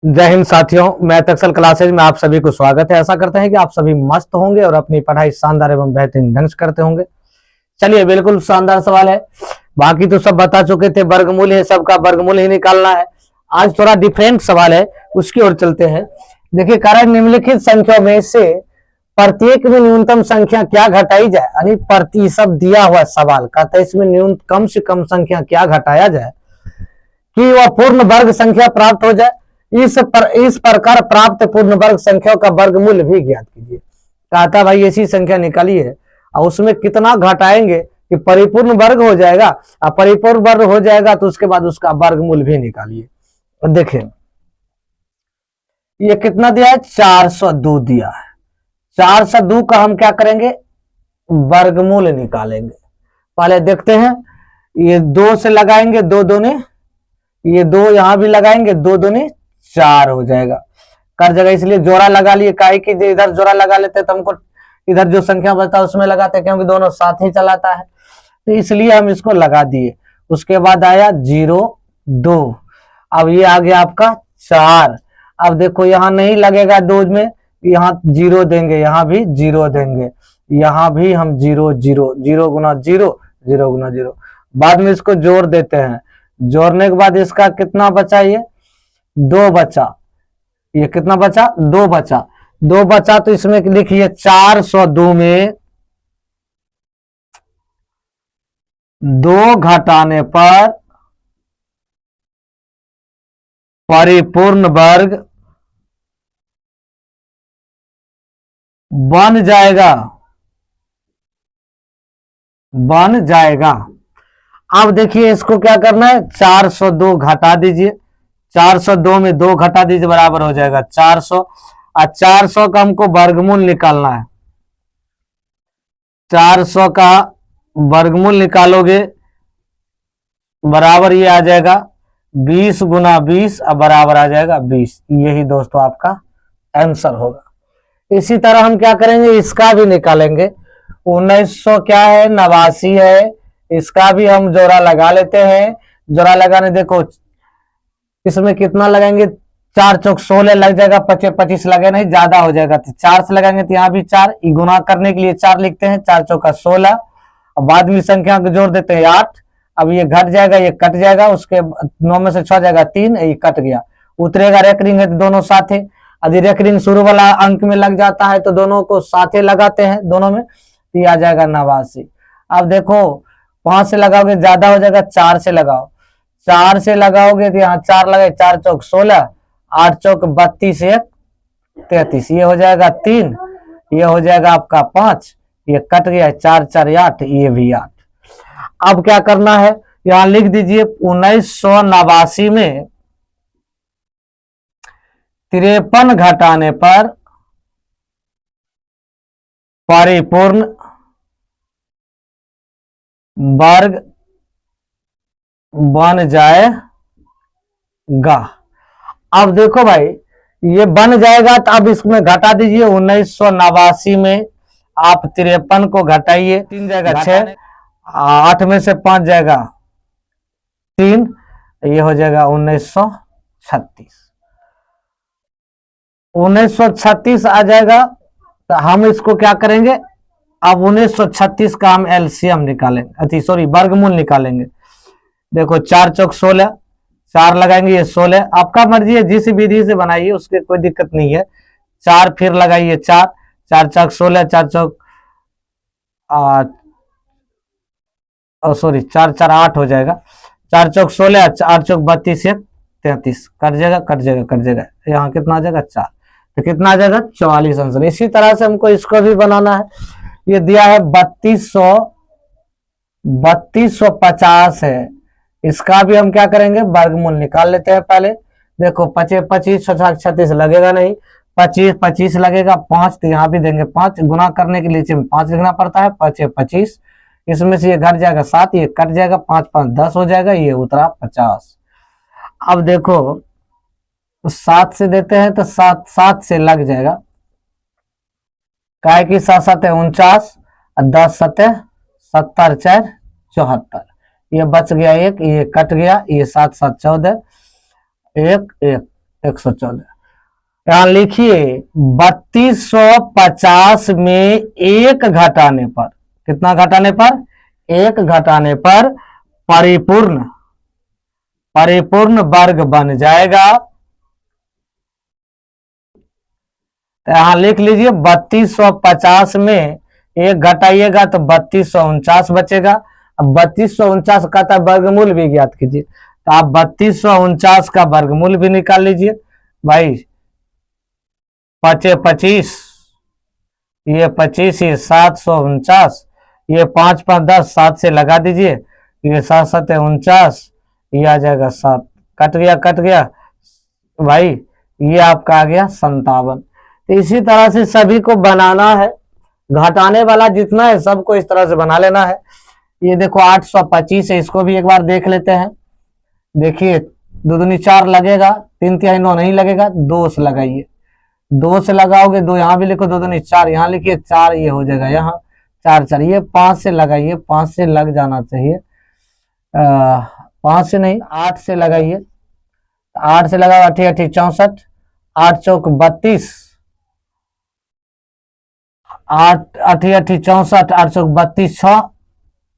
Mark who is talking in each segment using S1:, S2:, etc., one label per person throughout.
S1: जय हिंद साथियों, math Excel classes में आप सभी को स्वागत है। ऐसा करते हैं कि आप सभी मस्त होंगे और अपनी पढ़ाई शानदार एवं बेहतरीन ढंग से करते होंगे। चलिए, बिल्कुल शानदार सवाल है। बाकी तो सब बता चुके थे, वर्गमूल है, सबका वर्गमूल ही निकालना है। आज थोड़ा डिफरेंट सवाल है, उसकी ओर चलते हैं। देखिए, कारण निम्नलिखित संख्याओं में से प्रत्येक में न्यूनतम संख्या क्या घटाई जाए, यानी प्रति सब दिया हुआ सवाल कहता है इसमें न्यूनतम कम से कम संख्या क्या घटाया जाए कि वह पूर्ण वर्ग संख्या प्राप्त हो जाए। इस प्रकार प्राप्त पूर्ण वर्ग संख्याओं का वर्गमूल भी ज्ञात कीजिए। कहा था भाई ऐसी संख्या निकालिए और उसमें कितना घटाएंगे कि परिपूर्ण वर्ग हो जाएगा, और परिपूर्ण वर्ग हो जाएगा तो उसके बाद उसका वर्गमूल भी निकालिए। और देखिए ये कितना दिया है, 402 दिया है। 402 का हम क्या करेंगे, वर्गमूल निकालेंगे। पहले देखते हैं, ये 2 से लगाएंगे, 2 दूने, ये 2 यहां भी लगाएंगे, 2 दूने 4 हो जाएगा, कर जगह इसलिए जोड़ा लगा लिए। काहे कि इधर जोड़ा लगा लेते तो हमको इधर जो संख्या बचता है उसमें लगाते, क्योंकि दोनों साथ ही चलाता है, तो इसलिए हम इसको लगा दिए। उसके बाद आया 0 2, अब ये आ गया आपका 4। अब देखो यहाँ नहीं लगेगा 2 में, यहाँ 0 देंगे, यहाँ भी 0 देंगे, यहाँ भी हम 0 0 0 गुना 0 0 गुना 0। बाद में इसको जोड़ देते हैं, जोड़ने के बाद इसका कितना बचा, ये 2 बचा। ये कितना बचा, 2 बचा। 2 बचा तो इसमें लिखिए 402 में 2 घटाने पर परिपूर्ण वर्ग बन जाएगा, बन जाएगा। अब देखिए इसको क्या करना है, 402 घटा दीजिए, 402 में 2 घटा दीजिए, बराबर हो जाएगा 400। और 400 का हमको वर्गमूल निकालना है। 400 का वर्गमूल निकालोगे बराबर ये आ जाएगा 20 गुना 20, अब बराबर आ जाएगा 20। यही दोस्तों आपका आंसर होगा। इसी तरह हम क्या करेंगे, इसका भी निकालेंगे। 1900 क्या है, 89 है, इसका भी हम जोड़ा लगा लेते हैं। जोड़ा लगाने देखो इसमें कितना लगाएंगे, 4 चौक 16 लग जाएगा, 25 25 लगे नहीं, ज्यादा हो जाएगा तो 4 से लगाएंगे, तो यहाँ भी 4, गुना करने के लिए 4 लिखते हैं, 4 चौका 16। और बाद में संख्या को जोड़ देते हैं 8। अब ये घट जाएगा, ये कट जाएगा, उसके 9 में से 6 जाएगा 3, ये कट गया, उतरेगा रेकरिंग है तो दोनों साथ है। यदि रेकरिंग शुरू वाला अंक में लग जाता है तो दोनों को साथे लगाते हैं, दोनों में, तो ये आ जाएगा 89। अब देखो 5 से लगाओगे ज्यादा हो जाएगा, 4 से लगाओ, 4 से लगाओगे तो यहाँ 4 लगाए, 4 चौक 16, 8 चौक 32, 1 33, ये हो जाएगा 3, ये हो जाएगा आपका 5, ये कट गया, 4 4 8, ये भी 8। अब क्या करना है, यहाँ लिख दीजिए 1989 में 53 घटाने पर परिपूर्ण वर्ग बन जाएगा। अब देखो भाई ये बन जाएगा, तो अब इसमें घटा दीजिए। 1989 में आप 53 को घटाइए, 3 जाएगा 6, 8 में से 5 जाएगा 3, ये हो जाएगा 1936। 1936 आ जाएगा, तो हम इसको क्या करेंगे, अब 1936 का हम एलसीएम निकालेंगे, सॉरी वर्गमूल निकालेंगे। देखो 4 चौक 16, 4 लगाएंगे, ये 16, आपका मर्जी है, जिस विधि से बनाइए उसके कोई दिक्कत नहीं है। 4 फिर लगाइए, 4 4 चौक 16, 4 चौक सॉरी 4 4 8 हो जाएगा, 4 चौक 16, 8 चौक 32, 1 33, कट जाएगा कट जाएगा कट जाएगा, यहाँ कितना आ जाएगा 4, तो कितना आ जाएगा 44 आंसर। इसी तरह से हमको इसको भी बनाना है। ये दिया है 3250 है, इसका भी हम क्या करेंगे, वर्गमूल निकाल लेते हैं पहले। देखो 25 25 36 लगेगा नहीं, 25 25 लगेगा, 5 तो यहाँ भी देंगे 5, गुना करने के लिए 5 लिखना पड़ता है, 25 25, इसमें से ये घट जाएगा 7, ये कट जाएगा, 5 5 10 हो जाएगा, ये उतरा 50। अब देखो 7 से देते हैं तो 7 से लग जाएगा, काय की 7 7 49, 10 7 70 4 74, ये बच गया 1, ये कट गया, ये 7 7 14, 1 1 114। यहाँ लिखिए 3250 में एक घटाने पर, कितना घटाने पर, एक घटाने पर परिपूर्ण वर्ग बन जाएगा। तो यहां लिख लीजिए 3250 में एक घटाइएगा तो 3249 बचेगा। अब 3249 का था वर्गमूल भी ज्ञात कीजिए, तो आप 3249 का वर्गमूल भी निकाल लीजिए भाई। 25, ये 25, ये 749, ये 5 5 10, 7 से लगा दीजिए, ये 7 7 49, ये आ जाएगा 7, कट गया भाई, ये आपका आ गया 57। तो इसी तरह से सभी को बनाना है, घटाने वाला जितना है सबको इस तरह से बना लेना है। ये देखो 825 है, इसको भी एक बार देख लेते हैं। देखिए 2 दूनी 4 लगेगा, 3 तिहाई 9 नहीं लगेगा, 2 से लगाइए, 2 से लगाओगे 2 यहाँ भी लिखो, 2 दूनी 4 यहाँ लिखिए, 4 ये हो जाएगा, यहाँ 4 4, ये 5 से लगाइए, 5 से लग जाना चाहिए, 5 से नहीं 8 से लगाइए, 8 से लगाओ 8 8 64, 8 चौक 32, 8 8 8 64, 8 चौक 32, 6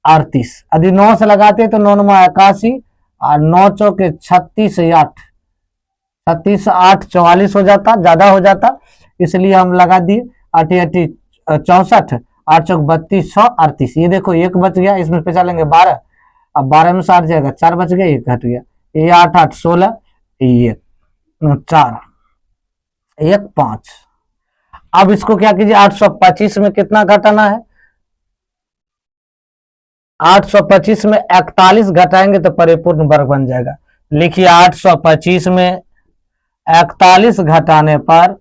S1: 38। यदि 9 से लगाते तो 9 9 81 और 9 चौक 36 8, 36 8 44 हो जाता, ज्यादा हो जाता, इसलिए हम लगा दिए 8 8 64, 8 चौक 32, 6 38। ये देखो एक बच गया, इसमें पैसा लेंगे 12, अब 12 में 7 जाएगा, 4 बच गया, एक घट गया, ये 8 8 16, ये 4 1 5। अब इसको क्या कीजिए, 825 में कितना घटाना है, 825 में 41 घटाएंगे तो परिपूर्ण वर्ग बन जाएगा। लिखिए 825 में 41 घटाने पर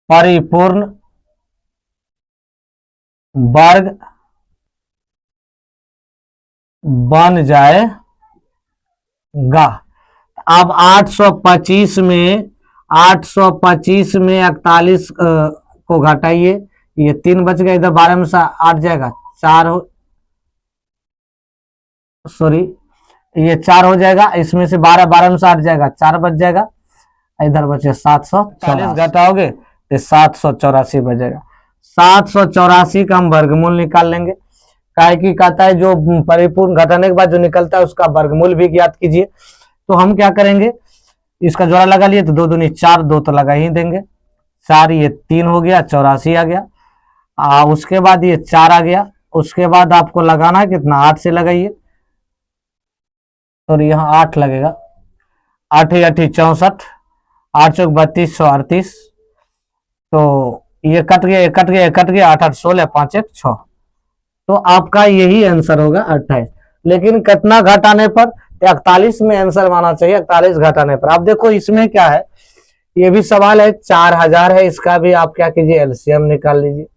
S1: परिपूर्ण वर्ग बन जाएगा। अब 825 में 41 को घटाइए, ये 3 बच गया, इधर 12 में से 8 जाएगा, 4 हो, सॉरी ये 4 हो जाएगा, इसमें से 12 में से 8 जाएगा, 4 बच जाएगा, इधर बचे 740 घटाओगे तो 784 बचेगा। 784 का हम वर्गमूल निकाल लेंगे, काहे की कहता है जो परिपूर्ण घटाने के बाद जो निकलता है उसका वर्गमूल भी ज्ञात कीजिए। तो हम क्या करेंगे, इसका जोड़ा लगा लिए तो 2 दूनी 4, 2 तो लगा ही देंगे, 4 ये 3 हो गया, 84 आ गया, उसके बाद ये 4 आ गया, उसके बाद आपको लगाना है कितना, 8 से लगाइए, और यहाँ 8 लगेगा, 8 8 64, 8 चौक 32, 138, तो ये कट गया, 8 8 16, 5 1 6, तो आपका यही आंसर होगा 28। लेकिन कितना घटाने पर, 41 में आंसर माना चाहिए, 41 घटाने पर। आप देखो इसमें क्या है, ये भी सवाल है, 4000 है, इसका भी आप क्या कीजिए, एलसीएम निकाल लीजिए।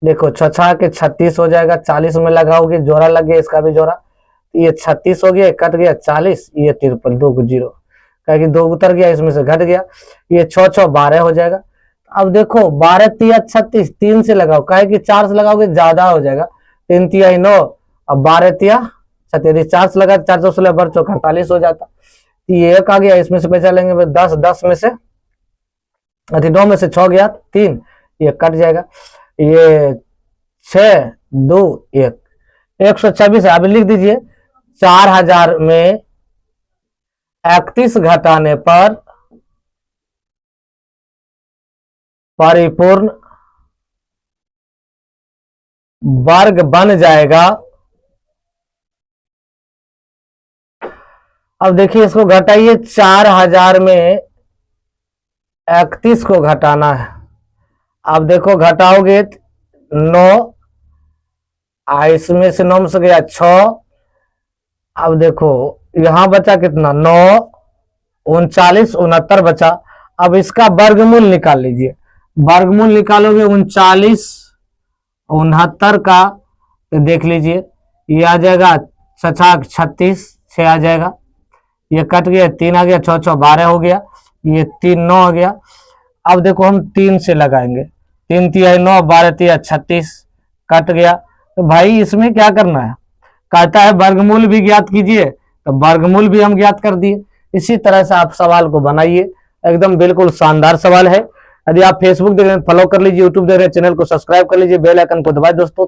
S1: देखो 6 के 36 हो जाएगा, 40 में लगाओगे, जोड़ा लग गया, इसका भी जोड़ा, ये 36 हो गया, कट गया 40, ये 53, 2 को 0, कि 2 उतर गया, इसमें से घट गया, ये 6 6 12 हो जाएगा। अब देखो 12 3 36, 3 से लगाओ, कहे कि 4 से लगाओगे ज्यादा हो जाएगा, 3 3 9, अब 12 3 36, 4 से लगा 4 16 बर 48 हो जाता, ये 1 आ गया, इसमें से पैसा लेंगे 10, 10 में से 9 में से 6 गया 3, ये कट जाएगा, ये 6 2 1, 126 है। अभी लिख दीजिए 4000 में 31 घटाने पर परिपूर्ण वर्ग बन जाएगा। अब देखिए इसको घटाइए, 4000 में 31 को घटाना है। अब देखो घटाओगे 9, इसमें से 9 में से गया 6, अब देखो यहां बचा कितना, 9 39 69 बचा। अब इसका वर्गमूल निकाल लीजिए, वर्गमूल निकालोगे 39 69 का, तो देख लीजिए ये आ जाएगा 6 36, 6 आ जाएगा, ये कट गया, 3 आ गया, 6 6 12 हो गया, ये 3 9 आ गया। अब देखो हम 3 से लगाएंगे, 3 3 9, 12 3 36, कट गया। तो भाई इसमें क्या करना है, कहता है वर्गमूल भी ज्ञात कीजिए, तो वर्गमूल भी हम ज्ञात कर दिए। इसी तरह से आप सवाल को बनाइए, एकदम बिल्कुल शानदार सवाल है। यदि आप फेसबुक देख रहे हैं फॉलो कर लीजिए, यूट्यूब देख रहे हैं चैनल को सब्सक्राइब कर लीजिए, बेल आइकन को दबाए दोस्तों।